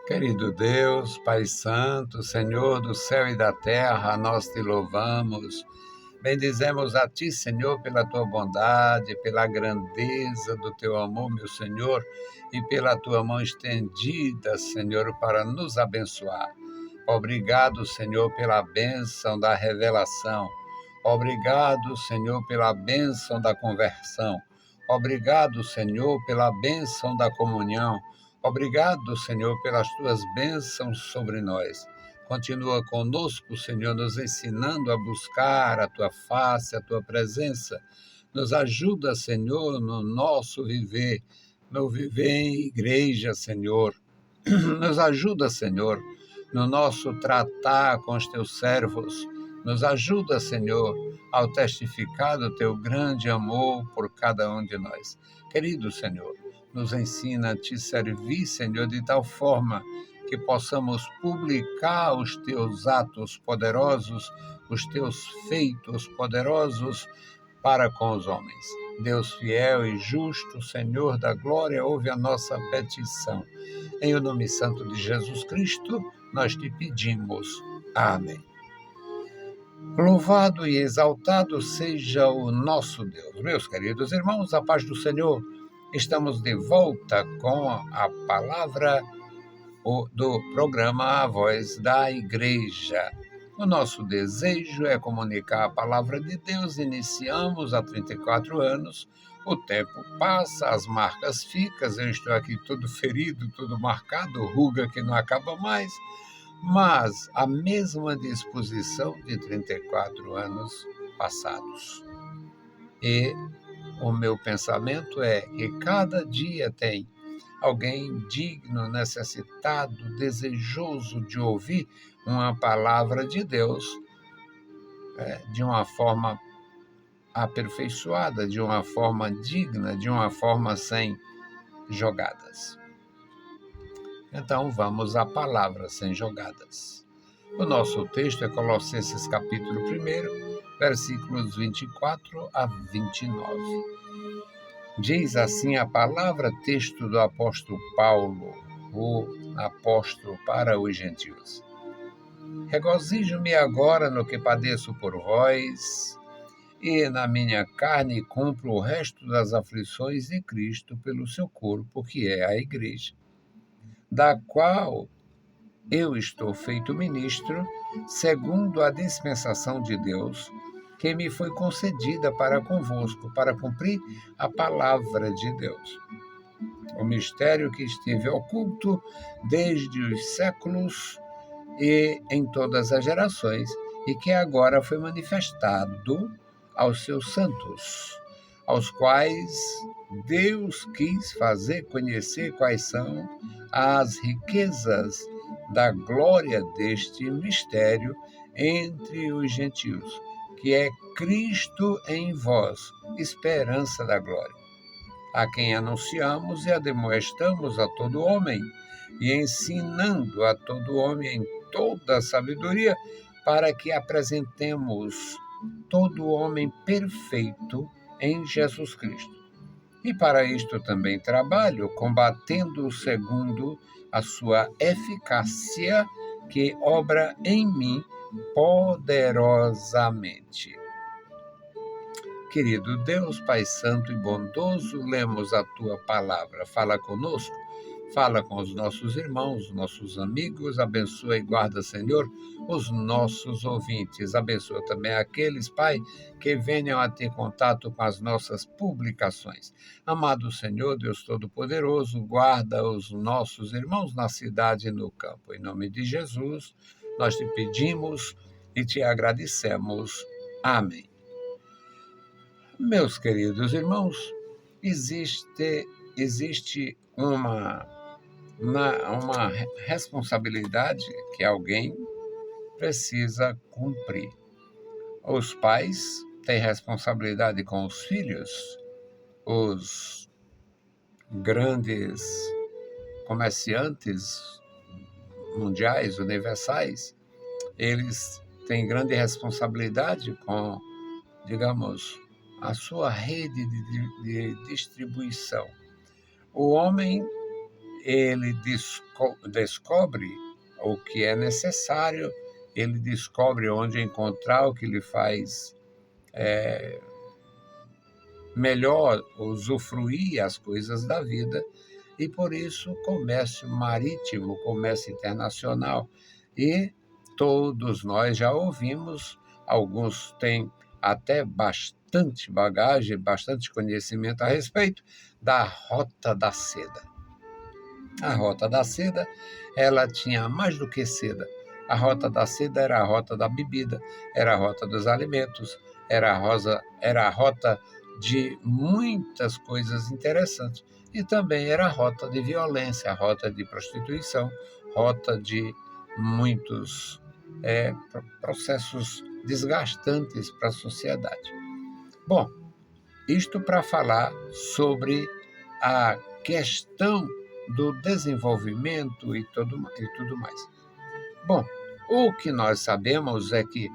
Querido Deus, Pai Santo, Senhor do céu e da terra, nós te louvamos. Bendizemos a Ti, Senhor, pela Tua bondade, pela grandeza do Teu amor, meu Senhor, e pela Tua mão estendida, Senhor, para nos abençoar. Obrigado, Senhor, pela bênção da revelação. Obrigado, Senhor, pela bênção da conversão. Obrigado, Senhor, pela bênção da comunhão. Obrigado, Senhor, pelas Tuas bênçãos sobre nós. Continua conosco, Senhor, nos ensinando a buscar a Tua face, a Tua presença. Nos ajuda, Senhor, no nosso viver, no viver em igreja, Senhor. Nos ajuda, Senhor, no nosso tratar com os Teus servos. Nos ajuda, Senhor, ao testificar do Teu grande amor por cada um de nós. Querido Senhor, nos ensina a Te servir, Senhor, de tal forma que possamos publicar os Teus atos poderosos, os Teus feitos poderosos para com os homens. Deus fiel e justo, Senhor da glória, ouve a nossa petição. Em o nome santo de Jesus Cristo, nós te pedimos. Amém. Louvado e exaltado seja o nosso Deus. Meus queridos irmãos, a paz do Senhor. Estamos de volta com a palavra do programa A Voz da Igreja. O nosso desejo é comunicar a palavra de Deus. Iniciamos há 34 anos. O tempo passa, as marcas ficam. Eu estou aqui todo ferido, todo marcado, ruga que não acaba mais. Mas a mesma disposição de 34 anos passados. E o meu pensamento é que cada dia tem alguém digno, necessitado, desejoso de ouvir uma palavra de Deus de uma forma aperfeiçoada, de uma forma digna, de uma forma sem jogadas. Então vamos à palavra sem jogadas. O nosso texto é Colossenses capítulo 1, versículos 24 a 29. Diz assim a palavra, texto do apóstolo Paulo, o apóstolo para os gentios. Regozijo-me agora no que padeço por vós, e na minha carne cumpro o resto das aflições de Cristo pelo seu corpo, que é a igreja, da qual eu estou feito ministro, segundo a dispensação de Deus, que me foi concedida para convosco, para cumprir a palavra de Deus. O mistério que esteve oculto desde os séculos e em todas as gerações, e que agora foi manifestado aos seus santos, aos quais Deus quis fazer conhecer quais são as riquezas da glória deste mistério entre os gentios, que é Cristo em vós, esperança da glória, a quem anunciamos e ademoestamos a todo homem, e ensinando a todo homem em toda a sabedoria, para que apresentemos todo homem perfeito em Jesus Cristo. E para isto também trabalho, combatendo segundo a sua eficácia, que obra em mim poderosamente. Querido Deus, Pai Santo e bondoso, lemos a Tua palavra. Fala conosco, fala com os nossos irmãos, nossos amigos, abençoa e guarda, Senhor, os nossos ouvintes. Abençoa também aqueles, Pai, que venham a ter contato com as nossas publicações. Amado Senhor, Deus Todo-Poderoso, guarda os nossos irmãos na cidade e no campo. Em nome de Jesus, nós te pedimos e te agradecemos. Amém. Meus queridos irmãos, existe uma responsabilidade que alguém precisa cumprir. Os pais têm responsabilidade com os filhos, os grandes comerciantes mundiais, universais, eles têm grande responsabilidade com, digamos, a sua rede de distribuição. O homem ele descobre o que é necessário, ele descobre onde encontrar o que lhe faz melhor usufruir as coisas da vida, e por isso comércio marítimo, comércio internacional. E todos nós já ouvimos, alguns têm até bastante bagagem, bastante conhecimento a respeito da Rota da Seda. A Rota da Seda, ela tinha mais do que seda. A Rota da Seda era a rota da bebida, era a rota dos alimentos, era a rota de muitas coisas interessantes. E também era a rota de violência, a rota de prostituição, rota de muitos processos desgastantes para a sociedade. Bom, isto para falar sobre a questão do desenvolvimento e tudo mais. Bom, o que nós sabemos é que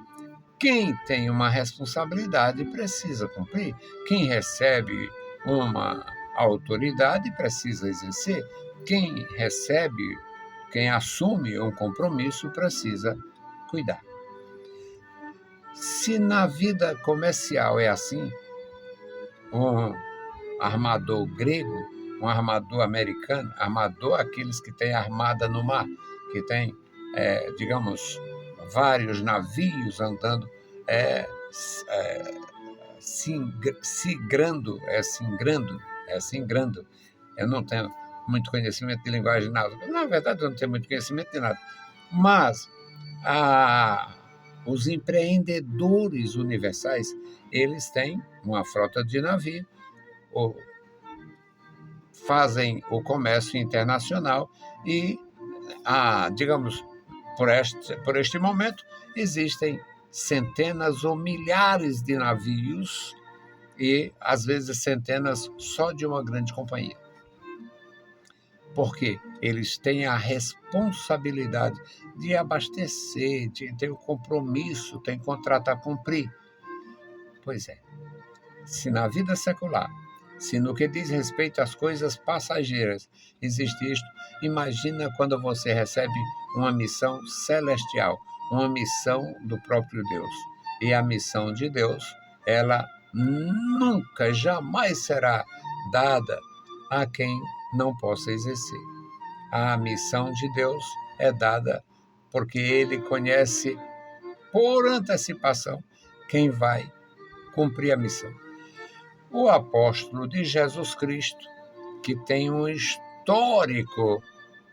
quem tem uma responsabilidade precisa cumprir, quem recebe uma autoridade precisa exercer, quem assume um compromisso precisa cuidar. Se na vida comercial é assim, um armador grego, um armador americano, armador aqueles que têm armada no mar, que tem, digamos, vários navios andando, singrando. Eu não tenho muito conhecimento de linguagem nada. Na verdade, eu não tenho muito conhecimento de nada. Mas os empreendedores universais, eles têm uma frota de navio, fazem o comércio internacional e, digamos, por este momento, existem centenas ou milhares de navios e, às vezes, centenas só de uma grande companhia. Porque eles têm a responsabilidade de abastecer, de ter o compromisso, tem contrato a cumprir. Pois é, se na vida secular, se no que diz respeito às coisas passageiras existe isto, imagina quando você recebe uma missão celestial, uma missão do próprio Deus. E a missão de Deus, ela nunca, jamais será dada a quem não possa exercer. A missão de Deus é dada porque Ele conhece por antecipação quem vai cumprir a missão. O apóstolo de Jesus Cristo, que tem um histórico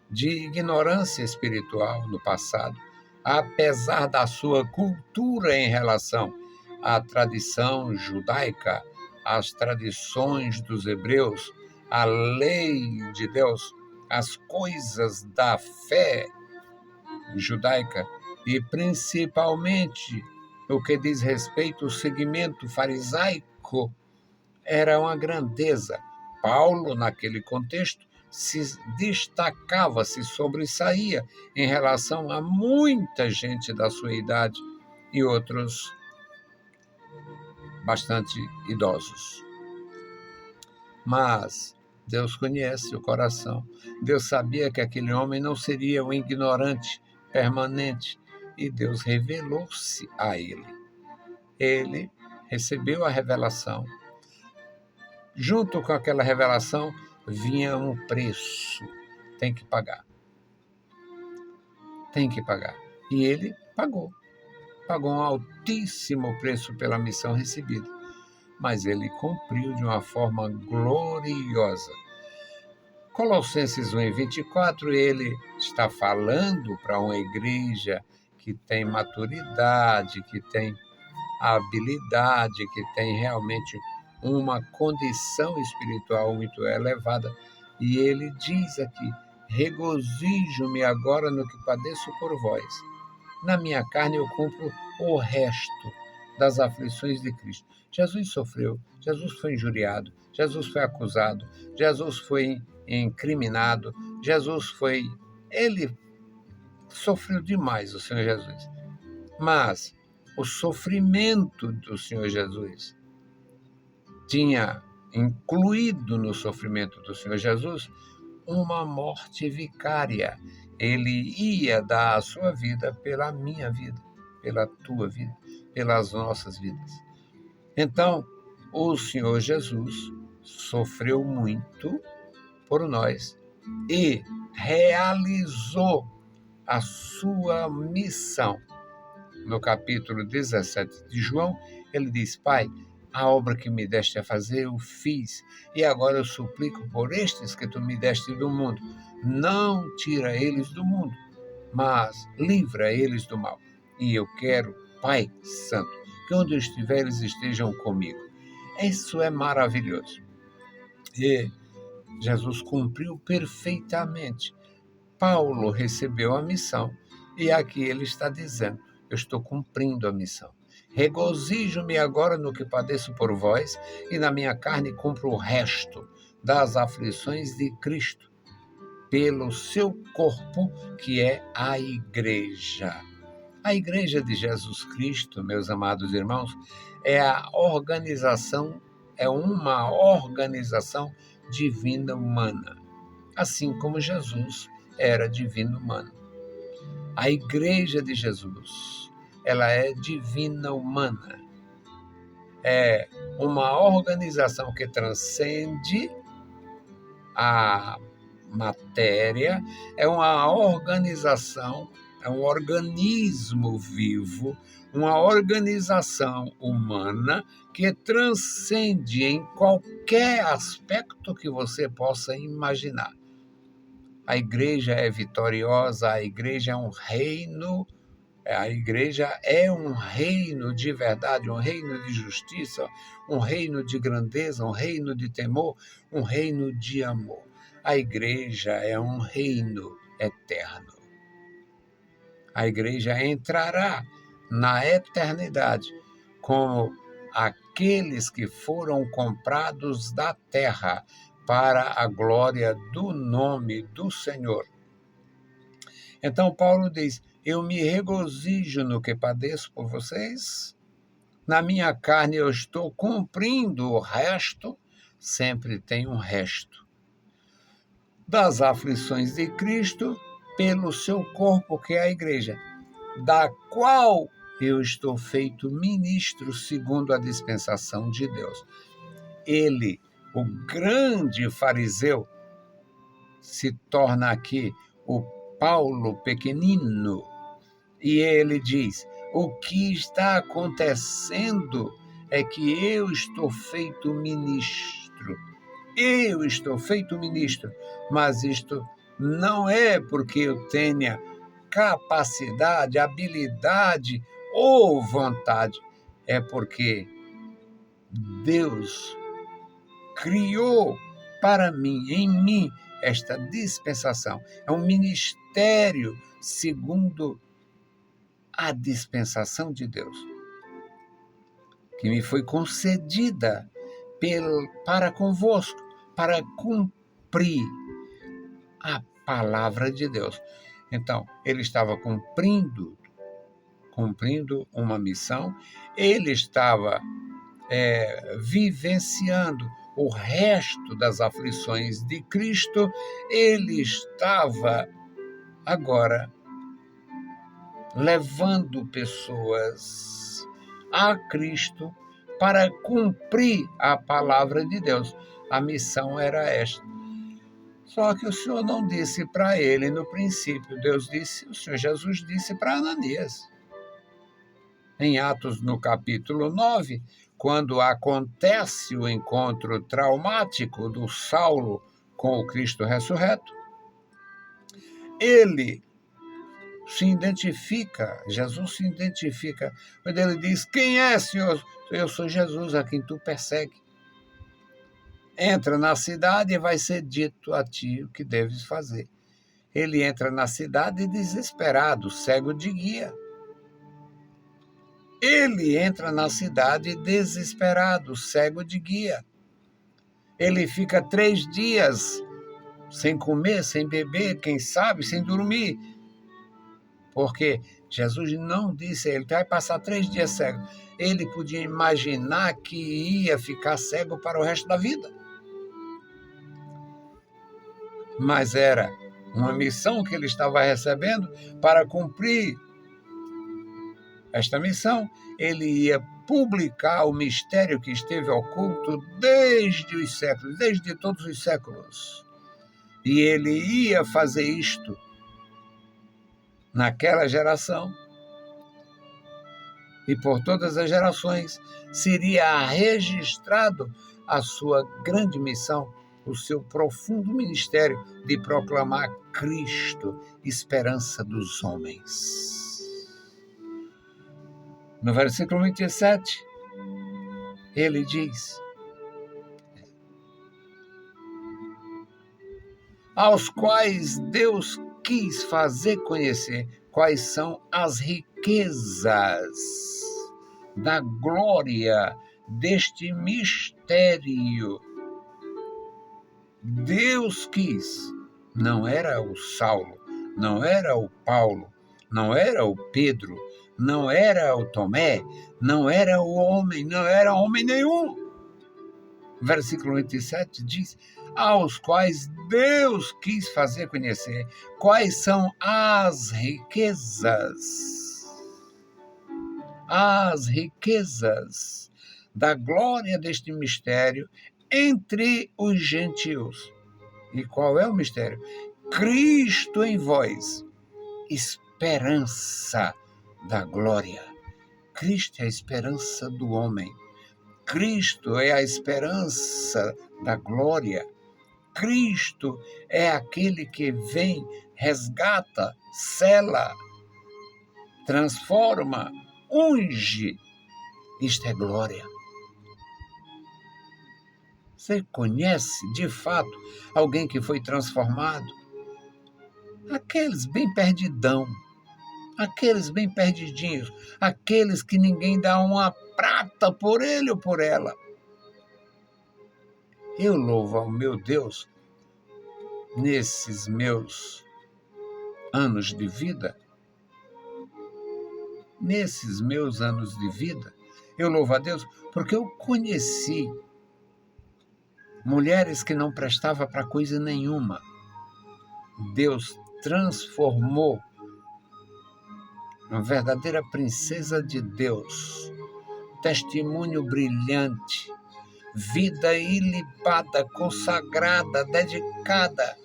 de ignorância espiritual no passado, apesar da sua cultura em relação à tradição judaica, às tradições dos hebreus, à lei de Deus, às coisas da fé judaica e principalmente o que diz respeito ao segmento farisaico, era uma grandeza. Paulo, naquele contexto, se destacava, se sobressaía em relação a muita gente da sua idade e outros bastante idosos. Mas Deus conhece o coração. Deus sabia que aquele homem não seria um ignorante permanente e Deus revelou-se a ele. Ele recebeu a revelação. Junto com aquela revelação vinha um preço. Tem que pagar. E ele pagou. Pagou um altíssimo preço pela missão recebida. Mas ele cumpriu de uma forma gloriosa. Colossenses 1:24, ele está falando para uma igreja que tem maturidade, que tem habilidade, que tem realmente uma condição espiritual muito elevada. E ele diz aqui: regozijo-me agora no que padeço por vós. Na minha carne eu cumpro o resto das aflições de Cristo. Jesus sofreu, Jesus foi injuriado, Jesus foi acusado, Jesus foi incriminado, ele sofreu demais, o Senhor Jesus. Mas o sofrimento do Senhor Jesus tinha incluído no sofrimento do Senhor Jesus uma morte vicária. Ele ia dar a sua vida pela minha vida, pela tua vida, pelas nossas vidas. Então, o Senhor Jesus sofreu muito por nós e realizou a sua missão. No capítulo 17 de João, ele diz: Pai, a obra que me deste a fazer, eu fiz, e agora eu suplico por estes que tu me deste do mundo. Não tira eles do mundo, mas livra eles do mal. E eu quero, Pai Santo, que onde eu estiver, eles estejam comigo. Isso é maravilhoso. E Jesus cumpriu perfeitamente. Paulo recebeu a missão e aqui ele está dizendo: eu estou cumprindo a missão. Regozijo-me agora no que padeço por vós e na minha carne cumpro o resto das aflições de Cristo pelo seu corpo, que é a igreja. A igreja de Jesus Cristo, meus amados irmãos, é uma organização divina humana, assim como Jesus era divino humano. A igreja de Jesus, ela é divina humana. É uma organização que transcende a matéria, é uma organização, é um organismo vivo, uma organização humana que transcende em qualquer aspecto que você possa imaginar. A igreja é vitoriosa, a igreja é um reino de verdade, um reino de justiça, um reino de grandeza, um reino de temor, um reino de amor. A igreja é um reino eterno. A igreja entrará na eternidade como aqueles que foram comprados da terra para a glória do nome do Senhor. Então Paulo diz: eu me regozijo no que padeço por vocês, na minha carne eu estou cumprindo o resto, sempre tem um resto, das aflições de Cristo pelo seu corpo, que é a igreja, da qual eu estou feito ministro segundo a dispensação de Deus. Ele, o grande fariseu, se torna aqui o Paulo pequenino, e ele diz: o que está acontecendo é que eu estou feito ministro. Eu estou feito ministro, mas isto não é porque eu tenha capacidade, habilidade ou vontade, é porque Deus criou para mim, em mim, esta dispensação. É um ministério segundo a dispensação de Deus, que me foi concedida para convosco, para cumprir a palavra de Deus. Então, ele estava cumprindo uma missão, ele estava vivenciando o resto das aflições de Cristo, ele estava agora levando pessoas a Cristo para cumprir a palavra de Deus. A missão era esta. Só que o Senhor não disse para ele no princípio. O Senhor Jesus disse para Ananias. Em Atos, no capítulo 9, quando acontece o encontro traumático do Saulo com o Cristo ressurreto, Jesus se identifica, quando ele diz: quem é, Senhor? Eu sou Jesus, a quem tu persegue. Entra na cidade e vai ser dito a ti o que deves fazer. Ele entra na cidade desesperado, cego de guia. Ele entra na cidade desesperado, cego de guia. Ele fica 3 dias sem comer, sem beber, quem sabe, sem dormir. Porque Jesus não disse, ele vai passar 3 dias cego. Ele podia imaginar que ia ficar cego para o resto da vida. mas era uma missão que ele estava recebendo. Para cumprir esta missão, ele ia publicar o mistério que esteve oculto desde os séculos, desde todos os séculos. E ele ia fazer isto naquela geração, e por todas as gerações seria registrado a sua grande missão, o seu profundo ministério de proclamar Cristo, esperança dos homens. No versículo 27, ele diz: aos quais Deus quis fazer conhecer quais são as riquezas da glória deste mistério. Deus quis. Não era o Saulo, não era o Paulo, não era o Pedro, não era o Tomé, não era o homem, não era homem nenhum. Versículo 27 diz: aos quais Deus quis fazer conhecer quais são as riquezas da glória deste mistério entre os gentios. E qual é o mistério? Cristo em vós, esperança da glória. Cristo é a esperança do homem. Cristo é a esperança da glória. Cristo é aquele que vem, resgata, sela, transforma, unge. Isto é glória. Você conhece, de fato, alguém que foi transformado? Aqueles bem perdidão, aqueles bem perdidinhos, aqueles que ninguém dá uma prata por ele ou por ela. Eu louvo ao meu Deus, nesses meus anos de vida, eu louvo a Deus porque eu conheci mulheres que não prestavam para coisa nenhuma. Deus transformou uma verdadeira princesa de Deus, testemunho brilhante, vida ilibada, consagrada, dedicada,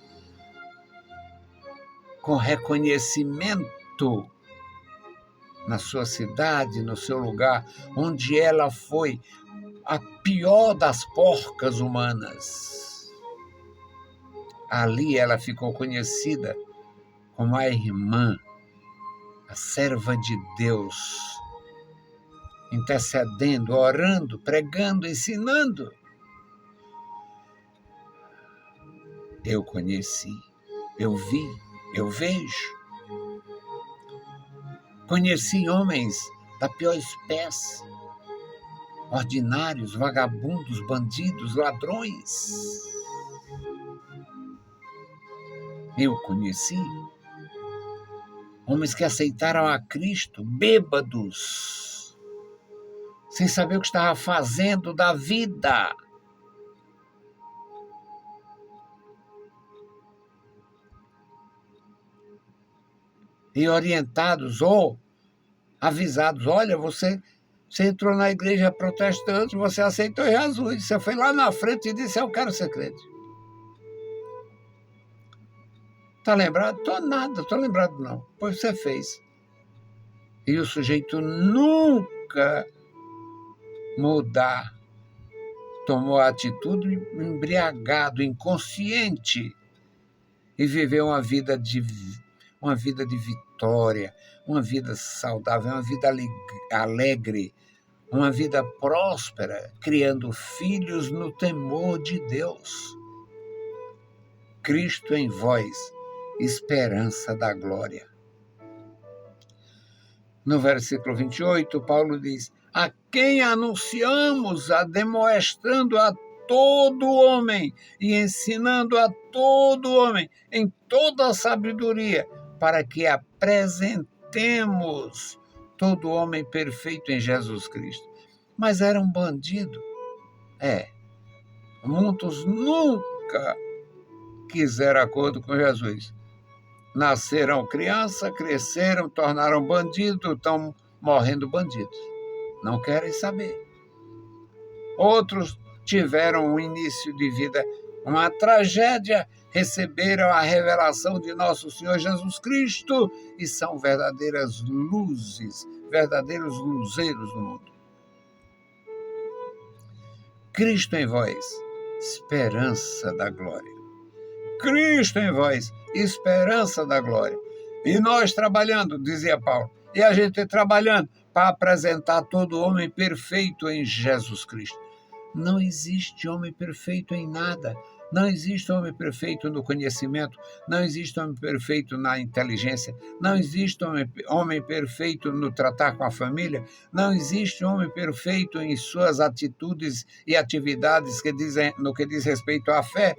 com reconhecimento na sua cidade, no seu lugar, onde ela foi a pior das porcas humanas. Ali ela ficou conhecida como a irmã, a serva de Deus, intercedendo, orando, pregando, ensinando. Eu conheci, eu vi, eu vejo. Conheci homens da pior espécie, ordinários, vagabundos, bandidos, ladrões. Eu conheci homens que aceitaram a Cristo, bêbados, sem saber o que estava fazendo da vida. E orientados ou avisados: olha, você entrou na igreja protestante, você aceitou Jesus, você foi lá na frente e disse: eu quero ser crente. Está lembrado? Estou lembrado não. Pois você fez. E o sujeito nunca mudar. Tomou a atitude embriagado, inconsciente, e viveu uma vida de vitória, uma vida saudável, uma vida alegre, uma vida próspera, criando filhos no temor de Deus. Cristo em vós, esperança da glória. No versículo 28, Paulo diz: a quem anunciamos, ademoestrando a todo homem e ensinando a todo homem em toda a sabedoria, para que apresentemos todo homem perfeito em Jesus Cristo. Mas era um bandido. Muitos nunca quiseram acordo com Jesus. Nasceram criança, cresceram, tornaram bandido, estão morrendo bandidos. Não querem saber. Outros tiveram um início de vida, uma tragédia, receberam a revelação de nosso Senhor Jesus Cristo e são verdadeiras luzes, verdadeiros luzeiros do mundo. Cristo em vós, esperança da glória. Cristo em vós, esperança da glória. E nós trabalhando, dizia Paulo, e a gente trabalhando para apresentar todo homem perfeito em Jesus Cristo. Não existe homem perfeito em nada. Não existe homem perfeito no conhecimento. Não existe homem perfeito na inteligência. Não existe homem perfeito no tratar com a família. Não existe homem perfeito em suas atitudes e atividades no que diz respeito à fé.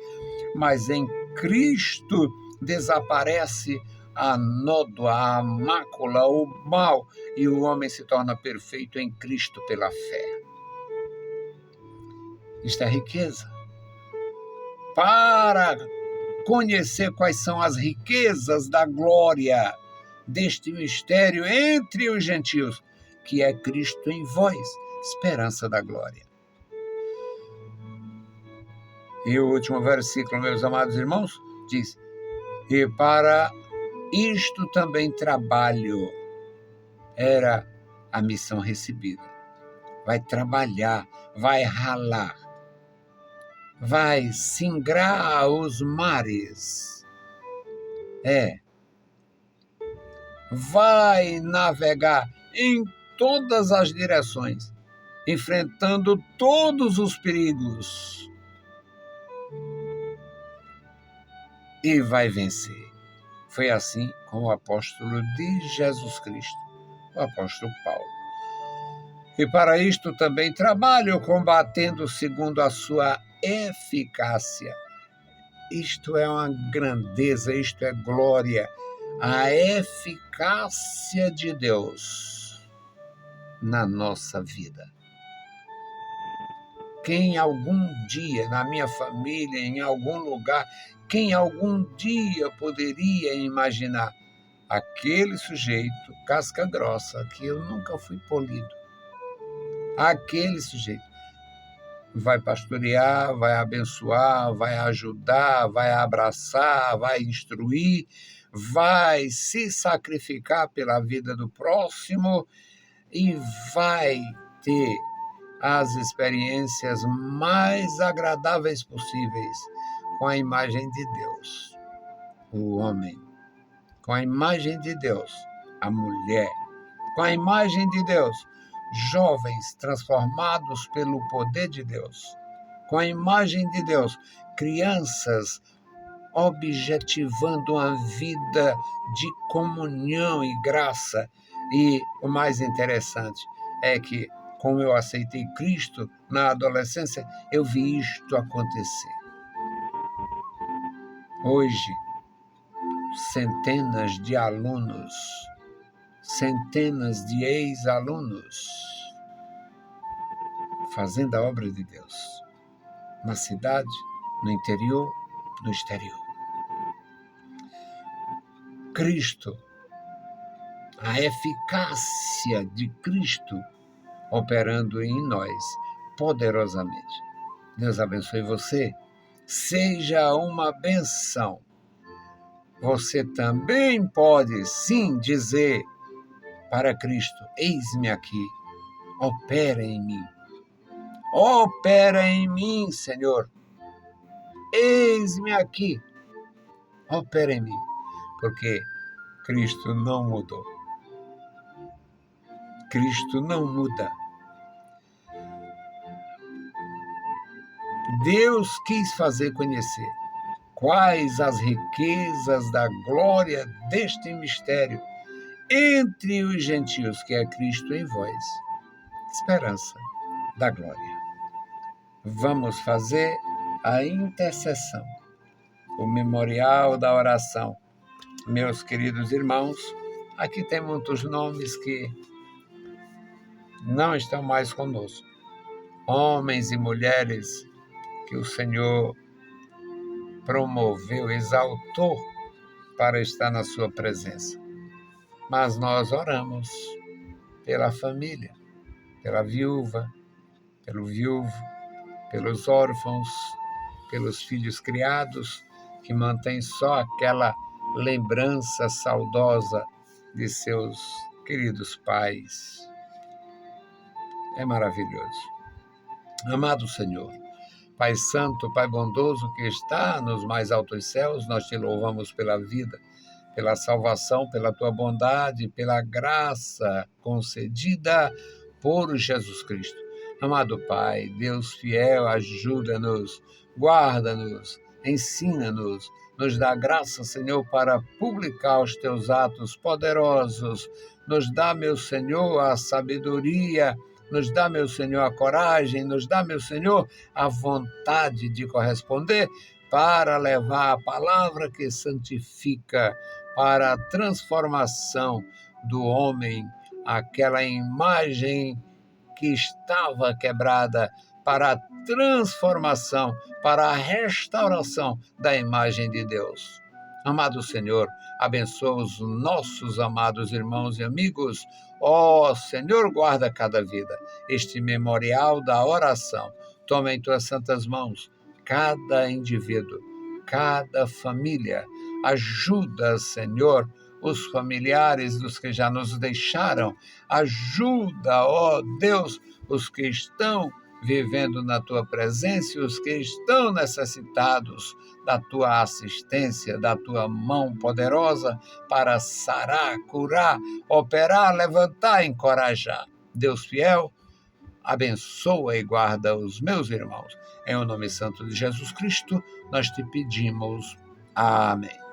Mas em Cristo desaparece a nódoa, a mácula, o mal, e o homem se torna perfeito em Cristo pela fé. Isto é riqueza. Para conhecer quais são as riquezas da glória deste mistério entre os gentios, que é Cristo em vós, esperança da glória. E o último versículo, meus amados irmãos, diz: e para isto também trabalho. Era a missão recebida. Vai trabalhar, vai ralar, vai singrar os mares. Vai navegar em todas as direções, enfrentando todos os perigos. E vai vencer. Foi assim com o apóstolo de Jesus Cristo, o apóstolo Paulo. E para isto também trabalho, combatendo segundo a sua eficácia. Isto é uma grandeza, isto é glória. A eficácia de Deus na nossa vida. Quem algum dia, na minha família, em algum lugar, quem algum dia poderia imaginar aquele sujeito, casca grossa, que eu nunca fui polido, aquele sujeito vai pastorear, vai abençoar, vai ajudar, vai abraçar, vai instruir, vai se sacrificar pela vida do próximo e vai ter as experiências mais agradáveis possíveis com a imagem de Deus, o homem, com a imagem de Deus, a mulher, com a imagem de Deus, jovens transformados pelo poder de Deus, com a imagem de Deus, crianças objetivando uma vida de comunhão e graça. E o mais interessante é que, como eu aceitei Cristo na adolescência, eu vi isto acontecer. Hoje, centenas de alunos, centenas de ex-alunos fazendo a obra de Deus, na cidade, no interior, no exterior. Cristo, a eficácia de Cristo operando em nós poderosamente. Deus abençoe você. Seja uma benção. Você também pode, sim, dizer para Cristo: eis-me aqui, opera em mim. Opera em mim, Senhor. Eis-me aqui, opera em mim. Porque Cristo não mudou. Cristo não muda. Deus quis fazer conhecer quais as riquezas da glória deste mistério entre os gentios, que é Cristo em vós, esperança da glória. Vamos fazer a intercessão, o memorial da oração. Meus queridos irmãos, aqui tem muitos nomes que não estão mais conosco. Homens e mulheres que o Senhor promoveu, exaltou para estar na sua presença. Mas nós oramos pela família, pela viúva, pelo viúvo, pelos órfãos, pelos filhos criados, que mantêm só aquela lembrança saudosa de seus queridos pais. É maravilhoso. Amado Senhor, Pai Santo, Pai bondoso que está nos mais altos céus, nós te louvamos pela vida, pela salvação, pela tua bondade, pela graça concedida por Jesus Cristo. Amado Pai, Deus fiel, ajuda-nos, guarda-nos, ensina-nos, nos dá graça, Senhor, para publicar os teus atos poderosos. Nos dá, meu Senhor, a sabedoria, nos dá, meu Senhor, a coragem, nos dá, meu Senhor, a vontade de corresponder para levar a palavra que santifica, para a transformação do homem, aquela imagem que estava quebrada, para a transformação, para a restauração da imagem de Deus. Amado Senhor, abençoa os nossos amados irmãos e amigos. Ó Senhor, guarda cada vida. Este memorial da oração, toma em tuas santas mãos cada indivíduo, cada família. Ajuda, Senhor, os familiares dos que já nos deixaram. Ajuda, ó Deus, os que estão vivendo na tua presença e os que estão necessitados da tua assistência, da tua mão poderosa para sarar, curar, operar, levantar, encorajar. Deus fiel, abençoa e guarda os meus irmãos. Em o nome santo de Jesus Cristo, nós te pedimos. Amém.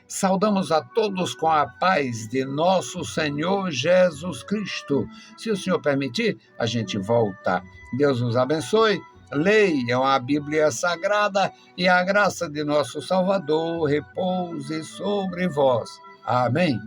Saudamos a todos com a paz de nosso Senhor Jesus Cristo. Se o Senhor permitir, a gente volta. Deus nos abençoe. Leiam a Bíblia Sagrada e a graça de nosso Salvador repouse sobre vós. Amém.